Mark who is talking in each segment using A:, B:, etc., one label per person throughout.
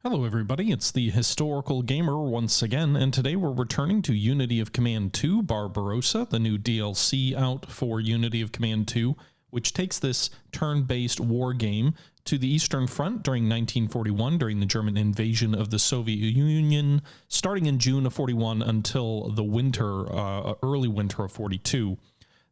A: Hello everybody, it's the Historical Gamer once again, and today we're returning to Unity of Command 2 Barbarossa, the new DLC out for Unity of Command 2, which takes this turn-based war game to the Eastern Front during 1941, during the German invasion of the Soviet Union, starting in June of 41 until the winter, early winter of 42.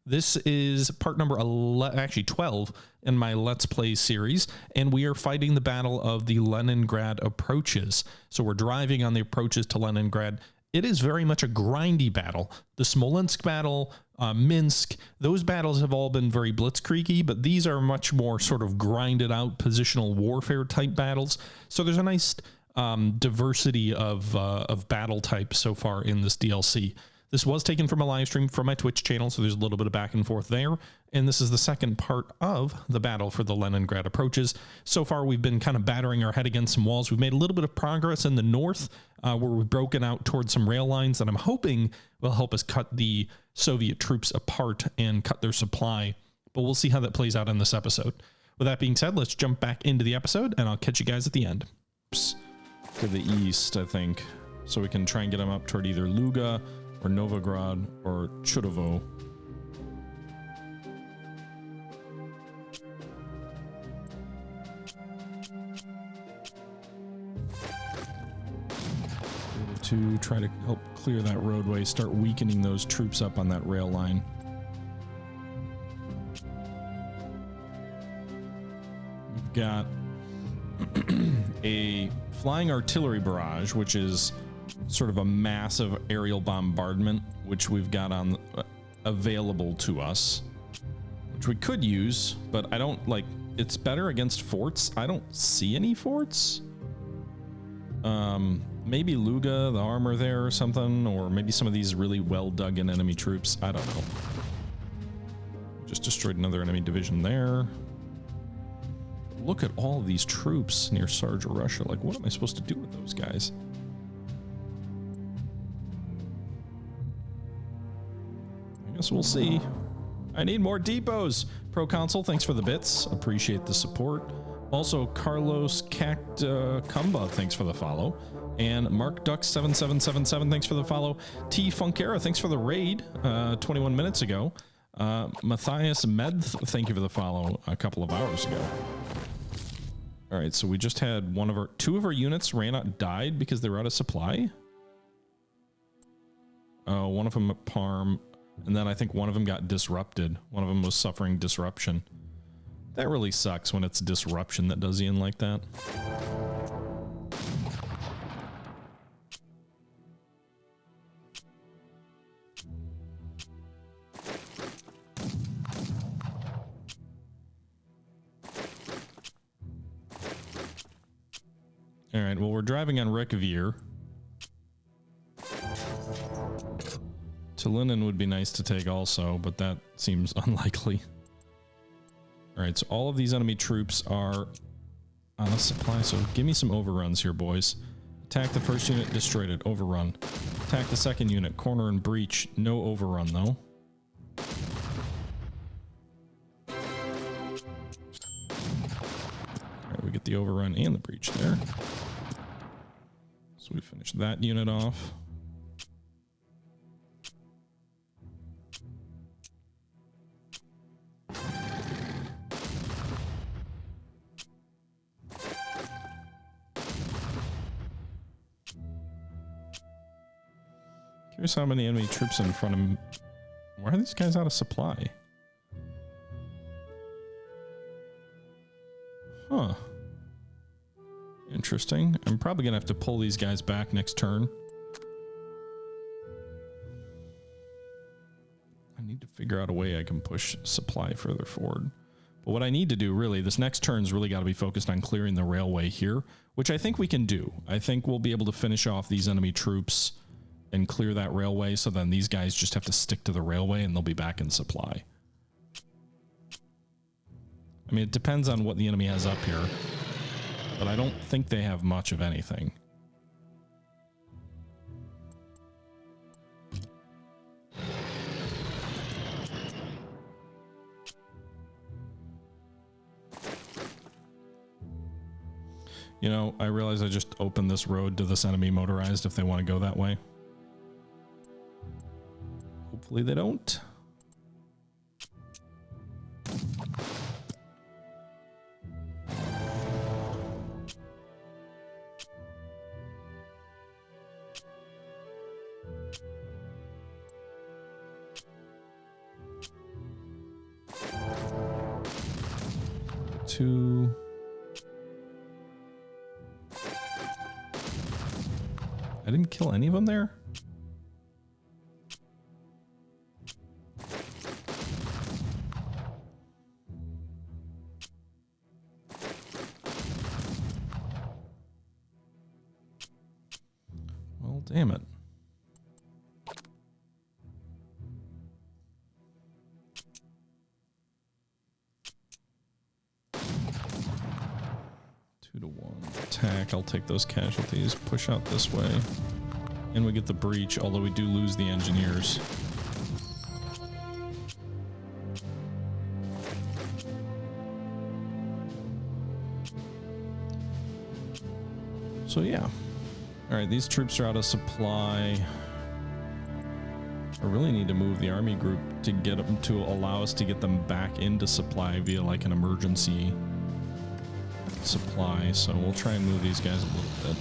A: This is part number 12 in my Let's Play series, and we are fighting the battle of the Leningrad approaches. So we're driving on the approaches to Leningrad. It is very much a grindy battle. The Smolensk battle, Minsk, those battles have all been very blitzkriegi, but these are much more sort of grinded out positional warfare type battles. So there's a nice diversity of battle types so far in this DLC. This was taken from a live stream from my Twitch channel, so there's a little bit of back and forth there. And this is the second part of the battle for the Leningrad approaches. So far, we've been kind of battering our head against some walls. We've made a little bit of progress in the north, where we've broken out towards some rail lines that I'm hoping will help us cut the Soviet troops apart and cut their supply. But we'll see how that plays out in this episode. With that being said, let's jump back into the episode, and I'll catch you guys at the end. To the east, I think. So we can try and get them up toward either Luga, or Novograd, or Chudovo. To try to help clear that roadway, start weakening those troops up on that rail line. We've got a flying artillery barrage, which is sort of a massive aerial bombardment, which we've got on available to us, which we could use, but I don't like. It's better against forts. I don't see any forts. Maybe Luga, the armor there or something, or maybe some of these really well dug in enemy troops. I don't know. Just destroyed another enemy division there. Look at all of these troops near Sarge, Russia. Like, what am I supposed to do with those guys? Guess we'll see. I need more depots. Proconsul, thanks for the bits. Appreciate the support. Also, Carlos Cumba, thanks for the follow. And Mark Duck 7777, thanks for the follow. T Funkera, thanks for the raid 21 minutes ago. Matthias Med, thank you for the follow a couple of hours ago. All right, so we just had two of our units died because they were out of supply. One of them at Parm. And then I think one of them got disrupted. One of them was suffering disruption. That really sucks when it's disruption that does you in like that. All right, well, we're driving on Reykjavir. Tallinn would be nice to take also, but that seems unlikely. All right, so all of these enemy troops are on a supply, so give me some overruns here, boys. Attack the first unit, destroyed it, overrun. Attack the second unit, corner and breach, no overrun though. All right, we get the overrun and the breach there. So we finish that unit off. Here's how many enemy troops in front of him. Why are these guys out of supply? Huh. Interesting. I'm probably gonna have to pull these guys back next turn. I need to figure out a way I can push supply further forward. But what I need to do really, this next turn's really got to be focused on clearing the railway here, which I think we can do. I think we'll be able to finish off these enemy troops and clear that railway, so then these guys just have to stick to the railway and they'll be back in supply. I mean, it depends on what the enemy has up here, but I don't think they have much of anything. You know, I realize I just opened this road to this enemy motorized if they want to go that way. Hopefully they don't. Two. I didn't kill any of them there. Well, damn it. Attack. I'll take those casualties. Push out this way. And we get the breach, although we do lose the engineers. So yeah. Alright, these troops are out of supply. I really need to move the army group to get them to allow us to get them back into supply via like an emergency supply, so we'll try and move these guys a little bit.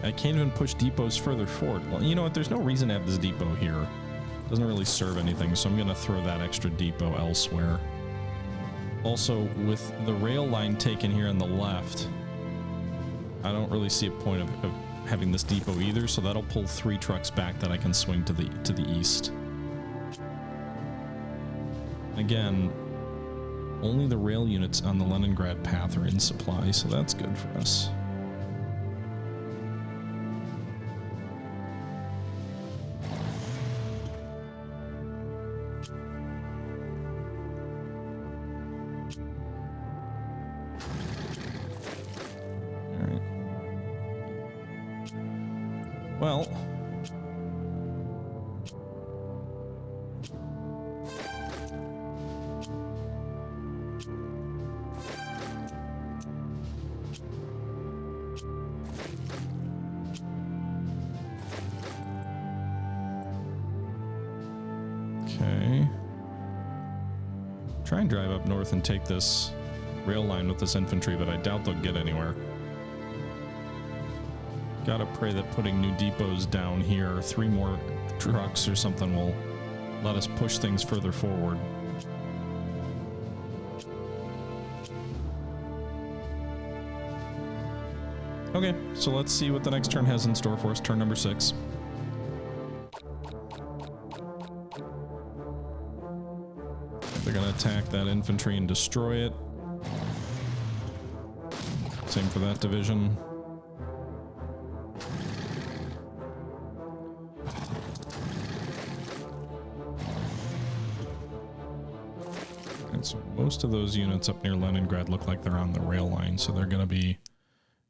A: I can't even push depots further forward. Well, you know what? There's no reason to have this depot here. It doesn't really serve anything, so I'm going to throw that extra depot elsewhere. Also, with the rail line taken here on the left, I don't really see a point of having this depot either, so that'll pull 3 trucks back that I can swing to the east. Again, only the rail units on the Leningrad path are in supply, so that's good for us. All right. Well, okay. Try and drive up north and take this rail line with this infantry, but I doubt they'll get anywhere. Gotta pray that putting new depots down here, 3 more trucks or something, will let us push things further forward. Okay, so let's see what the next turn has in store for us. Turn number 6. They're gonna attack that infantry and destroy it. Same for that division. And so most of those units up near Leningrad look like they're on the rail line, so they're gonna be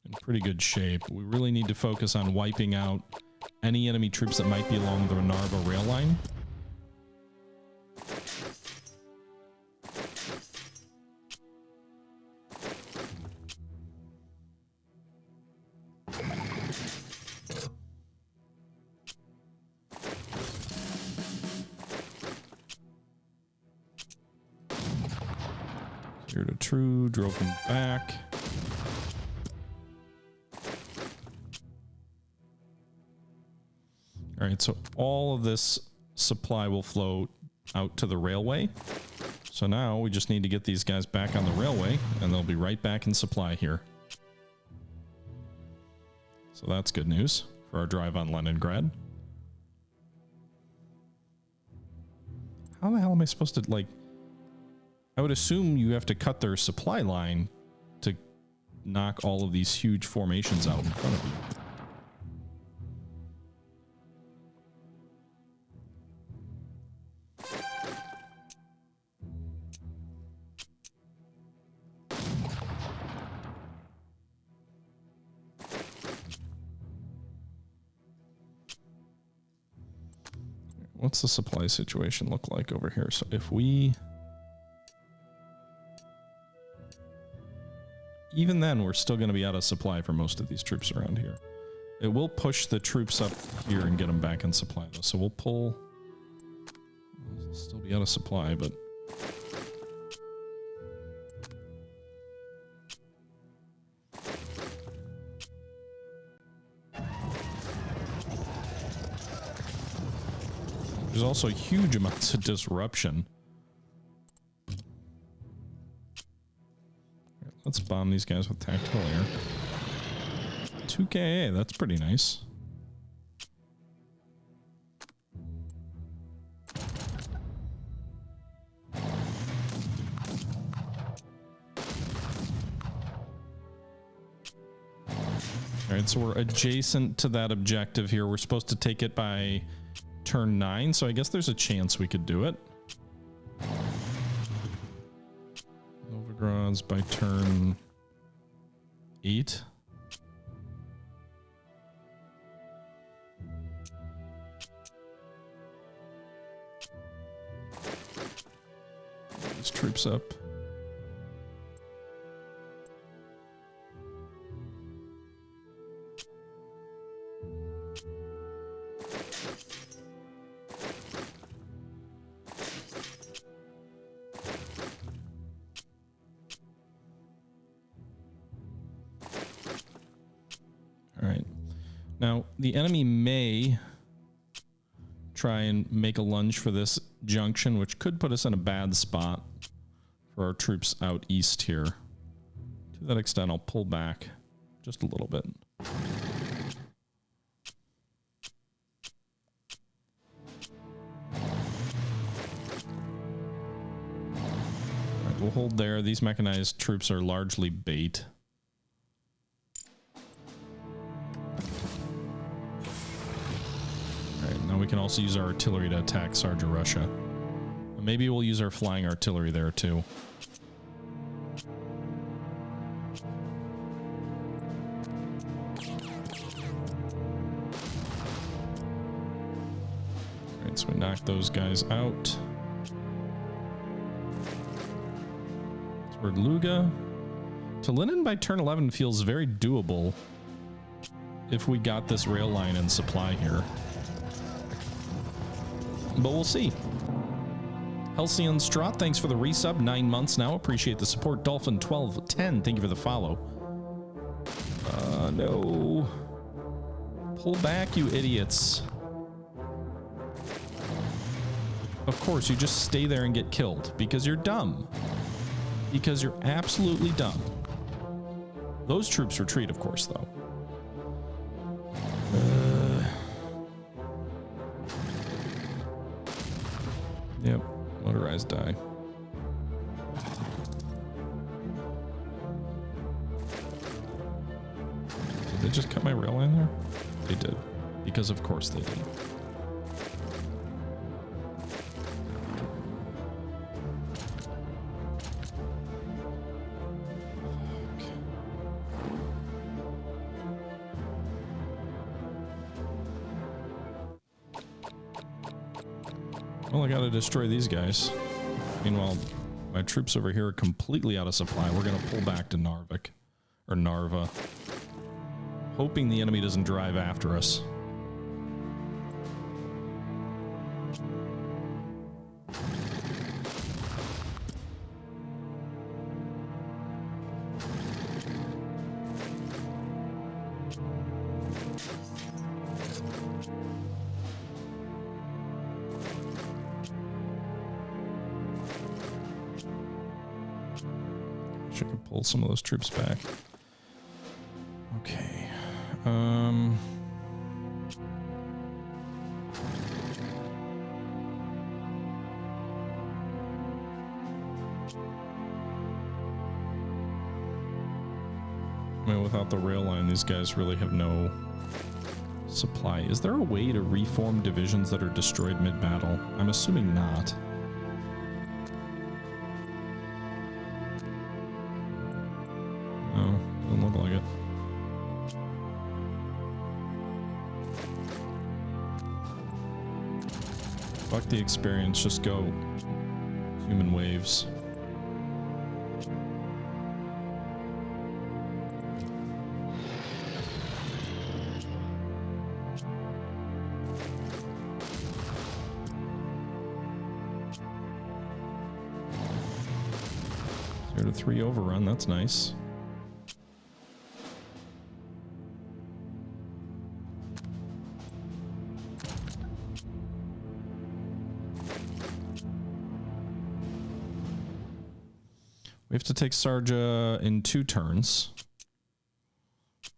A: in pretty good shape. We really need to focus on wiping out any enemy troops that might be along the Narva rail line. Here to True, drove him back. All right, so all of this supply will flow out to the railway. So now we just need to get these guys back on the railway, and they'll be right back in supply here. So that's good news for our drive on Leningrad. How the hell am I supposed to, like... I would assume you have to cut their supply line to knock all of these huge formations out in front of you. What's the supply situation look like over here? So if we even then, we're still going to be out of supply for most of these troops around here. It will push the troops up here and get them back in supply, though. So we'll pull... We'll still be out of supply, but... There's also huge amounts of disruption. Let's bomb these guys with tactical air. 2 KA, that's pretty nice. Alright, so we're adjacent to that objective here. We're supposed to take it by turn 9, so I guess there's a chance we could do it. Novigrad's by turn 8. These troops up. Now, the enemy may try and make a lunge for this junction, which could put us in a bad spot for our troops out east here. To that extent, I'll pull back just a little bit. All right, we'll hold there. These mechanized troops are largely bait. Now we can also use our artillery to attack Sarja Russia. Maybe we'll use our flying artillery there too. Alright, so we knock those guys out. Toward Luga. To Lenin by turn 11 feels very doable if we got this rail line in supply here. But we'll see. Halcyon Straught, thanks for the resub. 9 months now. Appreciate the support. Dolphin1210, thank you for the follow. No. Pull back, you idiots. Of course, you just stay there and get killed because you're dumb. Because you're absolutely dumb. Those troops retreat, of course, though. Yep, motorized die. Did they just cut my rail line there? They did. Because of course they did. Well, I gotta destroy these guys. Meanwhile, my troops over here are completely out of supply. We're gonna pull back to Narvik. Or Narva. Hoping the enemy doesn't drive after us. Pull some of those troops back. Okay. I mean, without the rail line, these guys really have no supply. Is there a way to reform divisions that are destroyed mid-battle? I'm assuming not. No, doesn't look like it. Fuck the experience, just go human waves. 0-3 overrun, that's nice. We have to take Sarja in 2 turns.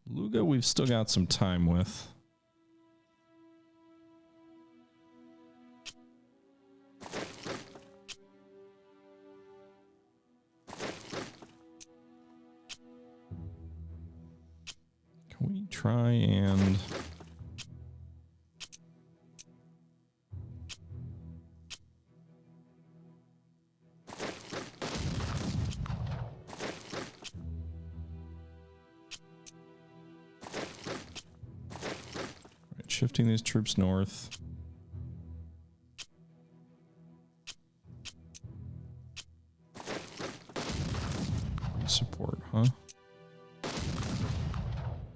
A: Luga, we've still got some time with. Can we try and... shifting these troops north. Support, huh?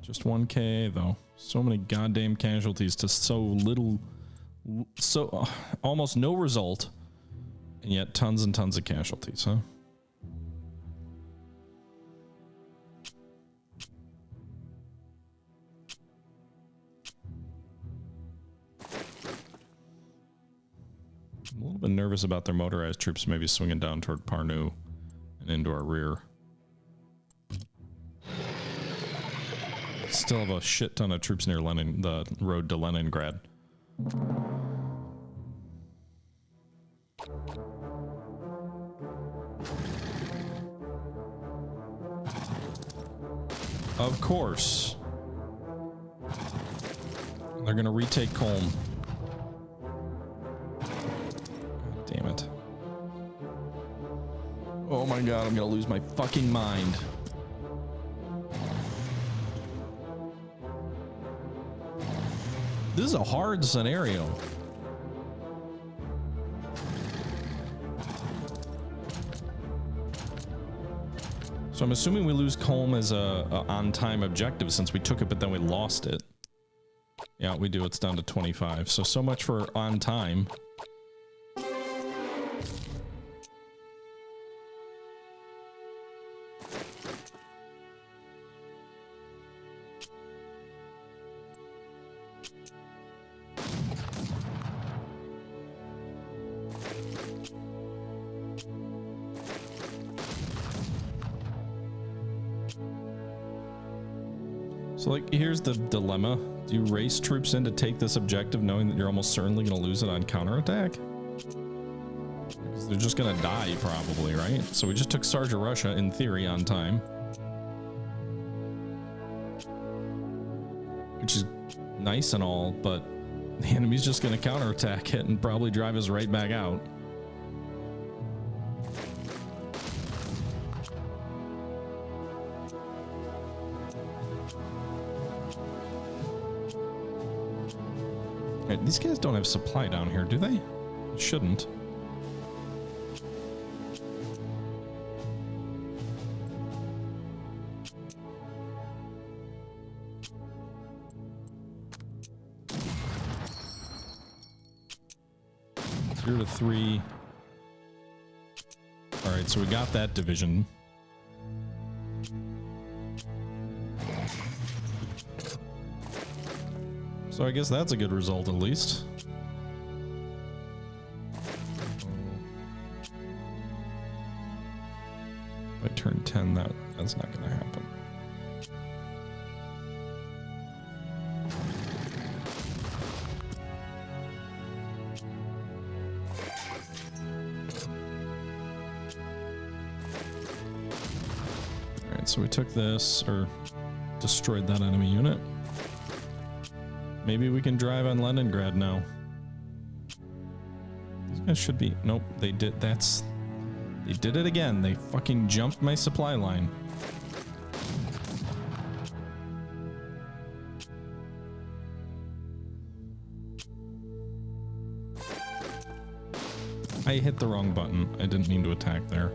A: Just 1K though. So many goddamn casualties to so little, almost no result, and yet tons and tons of casualties, huh? I'm a little bit nervous about their motorized troops maybe swinging down toward Parnu and into our rear. Still have a shit ton of troops near the road to Leningrad. Of course. They're gonna retake Kolm. God damn it. Oh my god, I'm gonna lose my fucking mind. This is a hard scenario. So I'm assuming we lose Kolm as a on-time objective since we took it, but then we lost it. Yeah, we do. It's down to 25. So much for on time. So, like, here's the dilemma. Do you race troops in to take this objective knowing that you're almost certainly going to lose it on counterattack? Because they're just going to die, probably, right? So we just took Sarja Russia, in theory, on time. Which is nice and all, but the enemy's just going to counterattack it and probably drive us right back out. These guys don't have supply down here, do they? They shouldn't. Zero to 3. All right, so we got that division. So I guess that's a good result, at least. If I turn 10, that's not going to happen. All right, so we took this, or destroyed that enemy unit. Maybe we can drive on Leningrad now. These guys should be... Nope, they did... They did it again. They fucking jumped my supply line. I hit the wrong button. I didn't mean to attack there.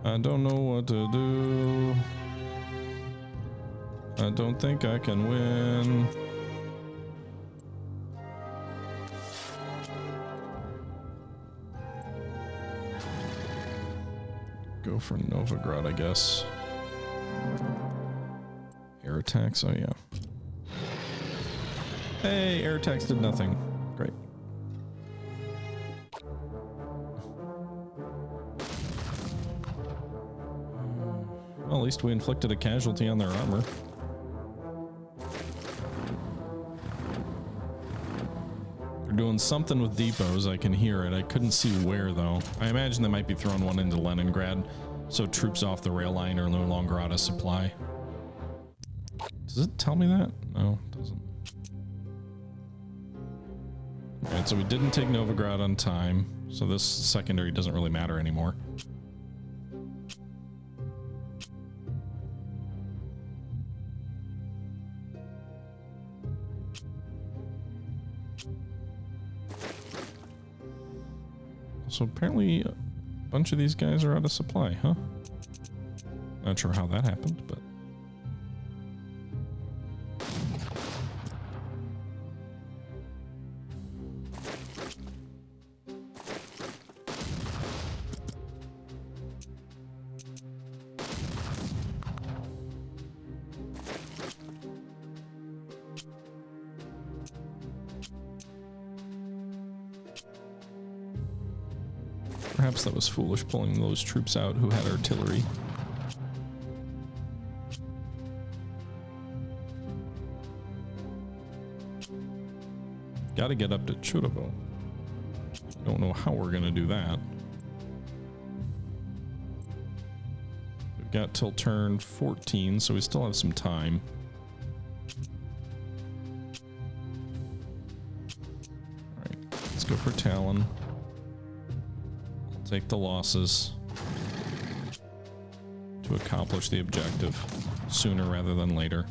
A: I don't know what to do. I don't think I can win. Go for Novigrad, I guess. Air attacks, oh yeah. Hey, air attacks did nothing. Great. Well, at least we inflicted a casualty on their armor. They're doing something with depots, I can hear it. I couldn't see where though. I imagine they might be throwing one into Leningrad, so troops off the rail line are no longer out of supply. Does it tell me that? No, it doesn't. Alright, so we didn't take Novigrad on time, so this secondary doesn't really matter anymore. So apparently a bunch of these guys are out of supply, huh? Not sure how that happened, but... Perhaps that was foolish pulling those troops out who had artillery. Gotta get up to Chudovo. Don't know how we're gonna do that. We've got till turn 14, so we still have some time. Alright, let's go for Talon. Take the losses to accomplish the objective sooner rather than later.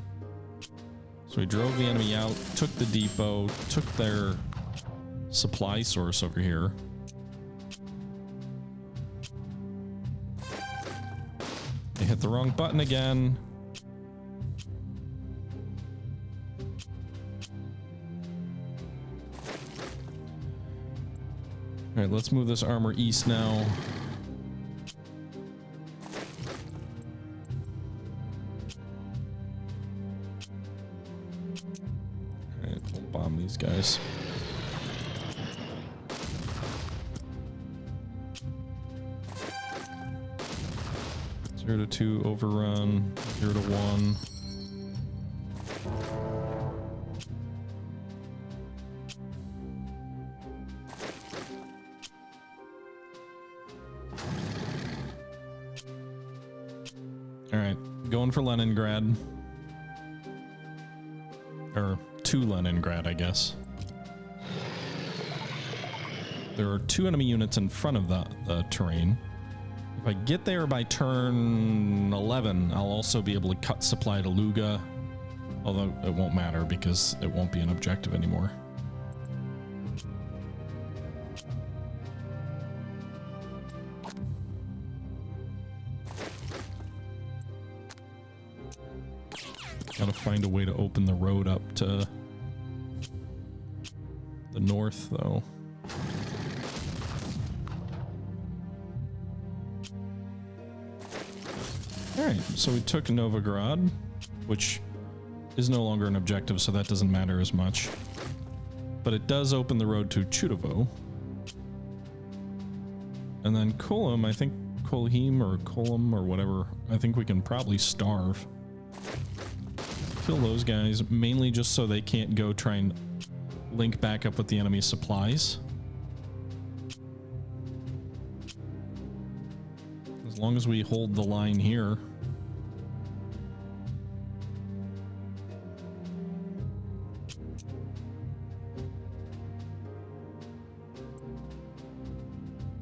A: So we drove the enemy out, took the depot, took their supply source over here. They hit the wrong button again. All right, let's move this armor east now. All right, we'll bomb these guys. Zero to 2 overrun, 0 to 1. Going for Leningrad. Or to Leningrad, I guess. There are 2 enemy units in front of the terrain. If I get there by turn 11, I'll also be able to cut supply to Luga. Although it won't matter because it won't be an objective anymore. Gotta find a way to open the road up to the north, though. Alright, so we took Novigrad, which is no longer an objective, so that doesn't matter as much. But it does open the road to Chudovo. And then Kolum, I think Kolhim or Kolum or whatever, I think we can probably starve. Kill those guys, mainly just so they can't go try and link back up with the enemy supplies. As long as we hold the line here.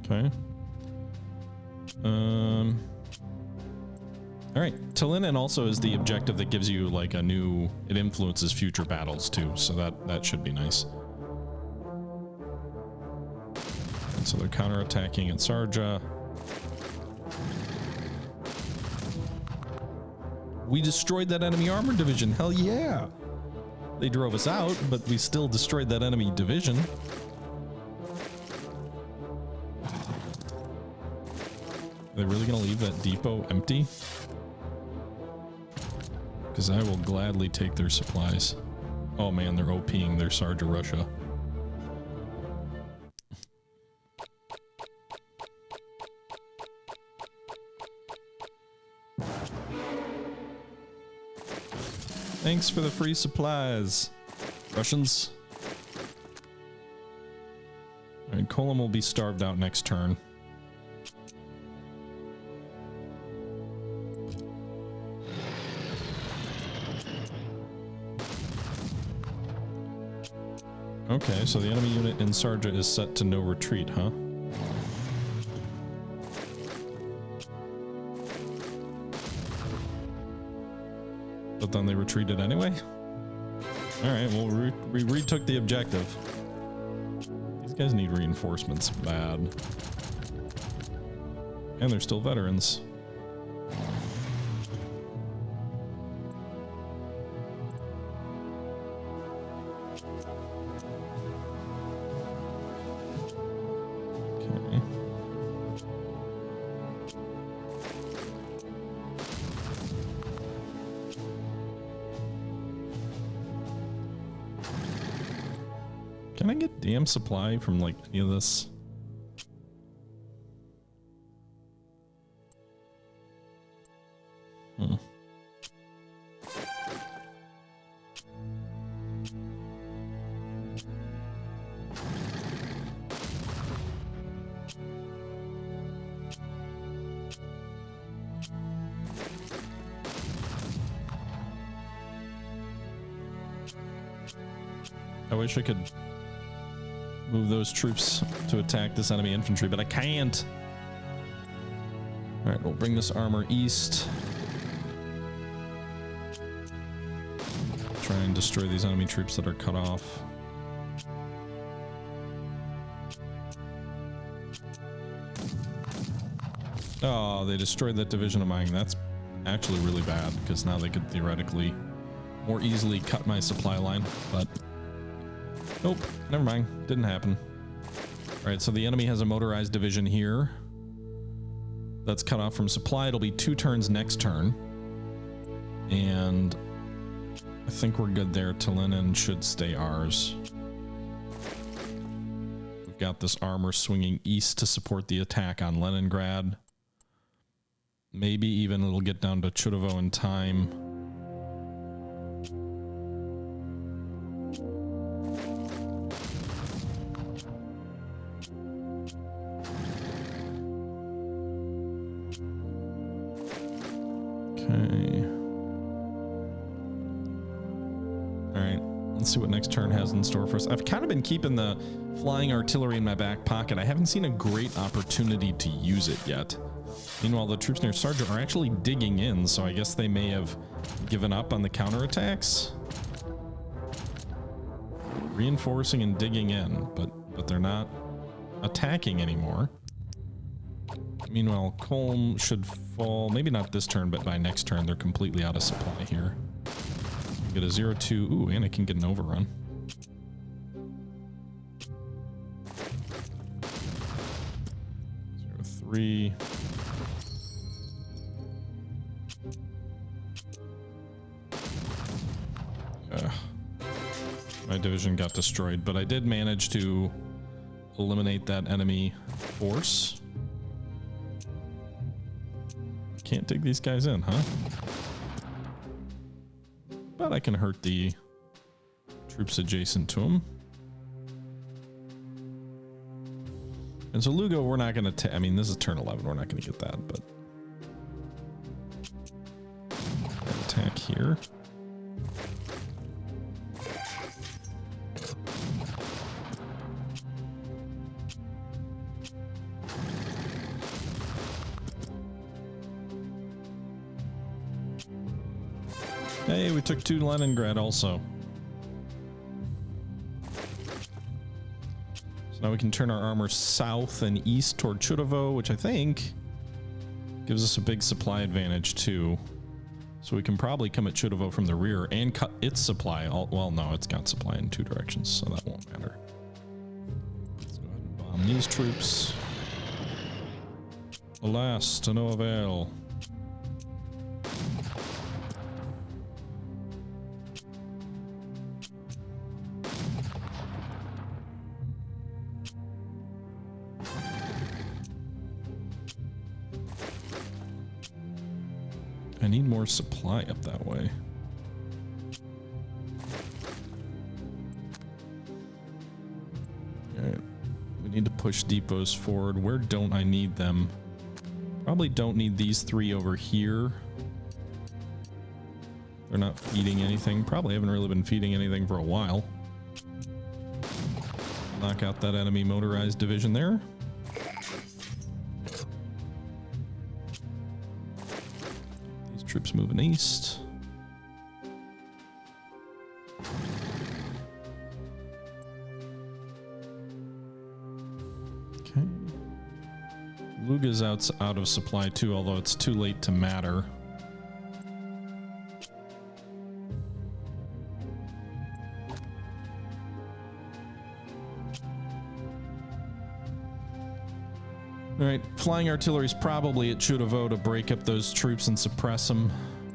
A: Okay. All right, Tallinn also is the objective that gives you like a new, it influences future battles too, so that should be nice. And so they're counterattacking at Sarja. We destroyed that enemy armor division. Hell yeah. They drove us out, but we still destroyed that enemy division. Are they really going to leave that depot empty? Because I will gladly take their supplies. Oh man, they're OPing their Sarge of Russia. Thanks for the free supplies, Russians. Alright, Kolum will be starved out next turn. Okay, so the enemy unit in Sarja is set to no retreat, huh? But then they retreated anyway? Alright, well, we retook the objective. These guys need reinforcements bad. And they're still veterans. Can I get damn supply from like any of this? I wish I could move those troops to attack this enemy infantry, but I can't. All right, we'll bring this armor east. Try and destroy these enemy troops that are cut off. Oh, they destroyed that division of mine. That's actually really bad because now they could theoretically more easily cut my supply line, but nope, never mind. Didn't happen. All right, so the enemy has a motorized division here. That's cut off from supply. It'll be 2 turns next turn. And I think we're good there. Lenin should stay ours. We've got this armor swinging east to support the attack on Leningrad. Maybe even it'll get down to Chudovo in time. Okay. Alright, let's see what next turn has in store for us. I've kind of been keeping the flying artillery in my back pocket. I haven't seen a great opportunity to use it yet. Meanwhile, the troops near Sarja are actually digging in, so I guess they may have given up on the counterattacks. Reinforcing and digging in, but they're not attacking anymore. Meanwhile, Kolm should fall, maybe not this turn, but by next turn, they're completely out of supply here. Get a 0-2, ooh, and I can get an overrun. Three. My division got destroyed, but I did manage to eliminate that enemy force. Can't dig these guys in, huh? But I can hurt the troops adjacent to them. And so Lugo, we're not going to, I mean, this is turn 11. We're not going to get that, but attack here. Hey, we took 2 Leningrad also. So now we can turn our armor south and east toward Chudovo, which I think gives us a big supply advantage too. So we can probably come at Chudovo from the rear and cut its supply. Well, no, it's got supply in 2 directions, so that won't matter. Let's go ahead and bomb these troops. Alas, to no avail. I need more supply up that way. Alright. We need to push depots forward. Where don't I need them? Probably don't need these 3 over here. They're not feeding anything. Probably haven't really been feeding anything for a while. Knock out that enemy motorized division there. Troops moving east. Okay. Luga's out of supply too, although it's too late to matter. Alright, flying artillery is probably at Chudovo to break up those troops and suppress them.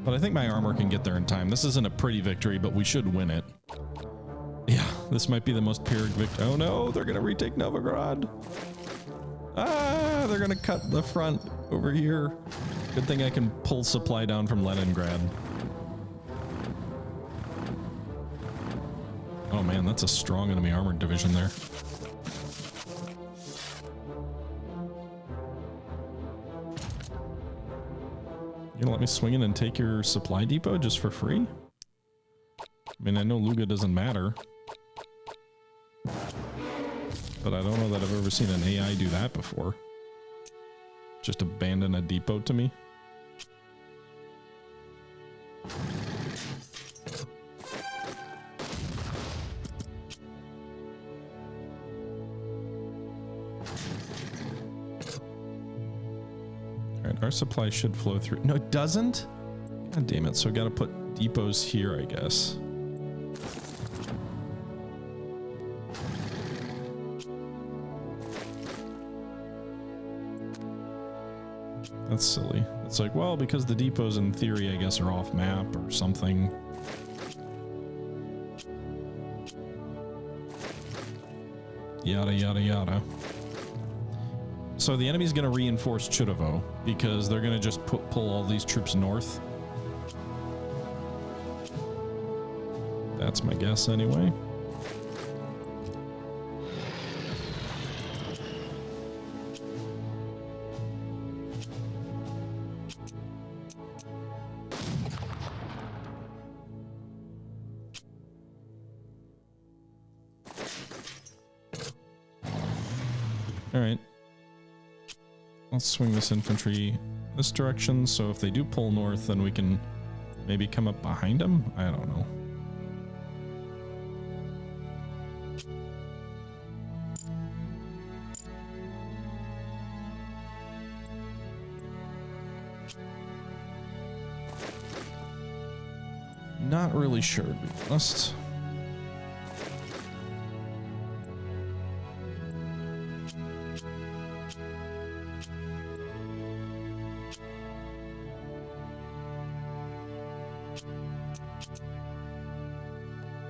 A: But I think my armor can get there in time. This isn't a pretty victory, but we should win it. Yeah, this might be the most Pyrrhic victory. Oh no, they're gonna retake Novigrad. Ah, they're gonna cut the front over here. Good thing I can pull supply down from Leningrad. Oh man, that's a strong enemy armored division there. You gonna let me swing in and take your supply depot just for free? I mean, I know Luga doesn't matter. But I don't know that I've ever seen an AI do that before. Just abandon a depot to me. Our supply should flow through. No, it doesn't? God damn it. So I gotta put depots here, I guess. That's silly. It's like, well, because the depots in theory, I guess, are off map or something. Yada, yada, yada. So the enemy's going to reinforce Chudovo because they're going to just pull all these troops north. That's my guess anyway. All right. Let's swing this infantry this direction, so if they do pull north, then we can maybe come up behind them? I don't know. Not really sure, to be honest.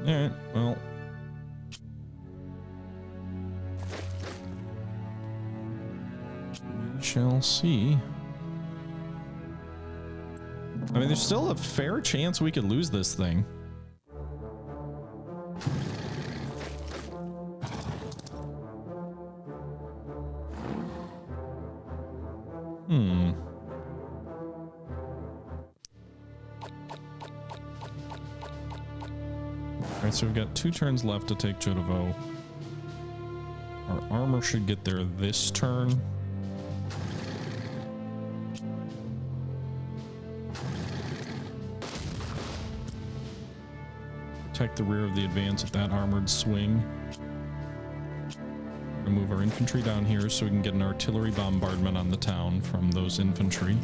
A: Alright, well. We shall see. I mean, there's still a fair chance we could lose this thing. Alright, so we've got 2 turns left to take Chudovo. Our armor should get there this turn. Protect the rear of the advance with that armored swing. We're gonna move our infantry down here so we can get an artillery bombardment on the town from those infantry.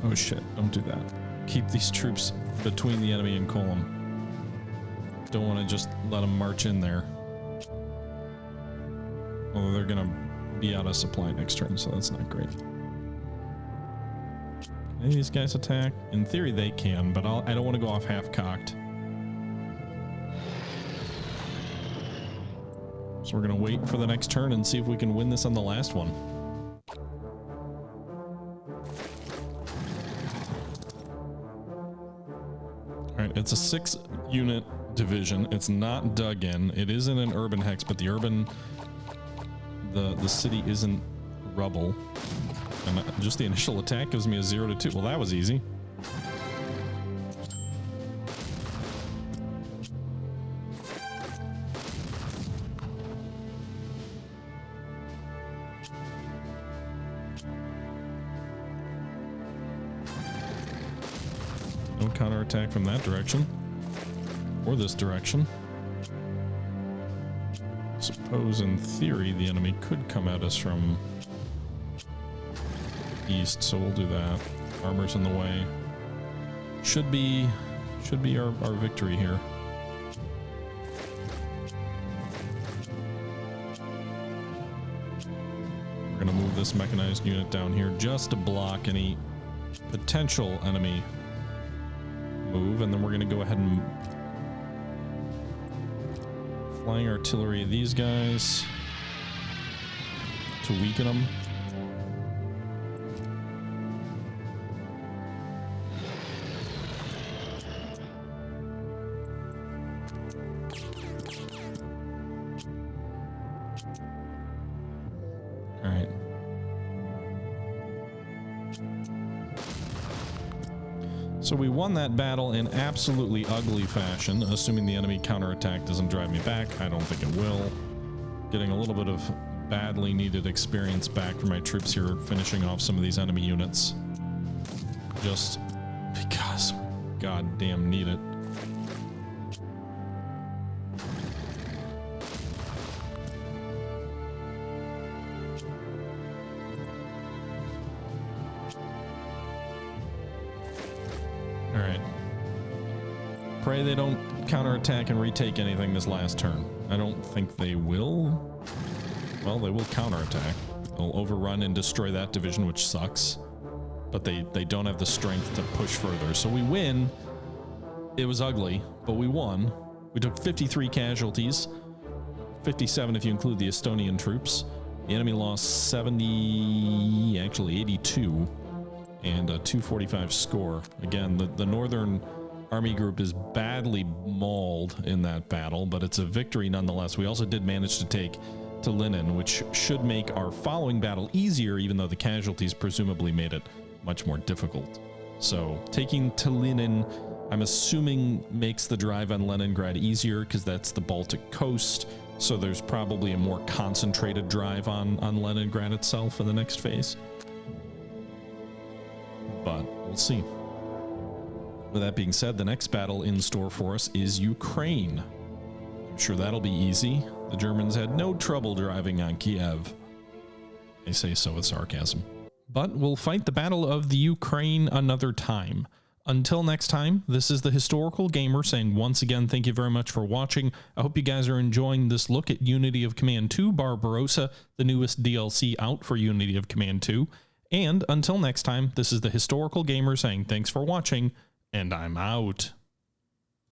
A: Oh shit, don't do that. Keep these troops between the enemy and column. Don't want to just let them march in there. Although they're gonna be out of supply next turn, so that's not great. Can any of these guys attack? In theory they can, but I don't want to go off half-cocked. So we're gonna wait for the next turn and see if we can win this on the last one. Alright, it's a 6-unit division. It's not dug in. It is in an urban hex, but the urban... The city isn't rubble. And just the initial attack gives me a 0 to 2. Well, that was easy. No counterattack from that direction. Or this direction. Suppose in theory the enemy could come at us from east, so we'll do that. Armor's in the way. Should be our victory here. We're gonna move this mechanized unit down here just to block any potential enemy move, and then we're gonna go ahead and flying artillery these guys to weaken them. All right. So we won that battle in absolutely ugly fashion, assuming the enemy counterattack doesn't drive me back. I don't think it will. Getting a little bit of badly needed experience back for my troops here, finishing off some of these enemy units. Just because goddamn need it. Alright. Pray they don't counterattack and retake anything this last turn. I don't think they will. Well, they will counterattack. They'll overrun and destroy that division, which sucks. But they don't have the strength to push further. So we win. It was ugly, but we won. We took 53 casualties. 57 if you include the Estonian troops. The enemy lost 70, actually 82. And a 245 score. Again, the Northern Army group is badly mauled in that battle, but it's a victory nonetheless. We also did manage to take to Lenin, which should make our following battle easier, even though the casualties presumably made it much more difficult. So taking to Lenin, I'm assuming makes the drive on Leningrad easier because that's the Baltic coast. So there's probably a more concentrated drive on Leningrad itself in the next phase. But we'll see. With that being said, the next battle in store for us is Ukraine. I'm sure that'll be easy. The Germans had no trouble driving on Kiev. I say so with sarcasm. But we'll fight the Battle of the Ukraine another time. Until next time, this is the Historical Gamer saying once again, thank you very much for watching. I hope you guys are enjoying this look at Unity of Command 2 Barbarossa, the newest DLC out for Unity of Command 2. And until next time, this is the Historical Gamer saying thanks for watching, and I'm out.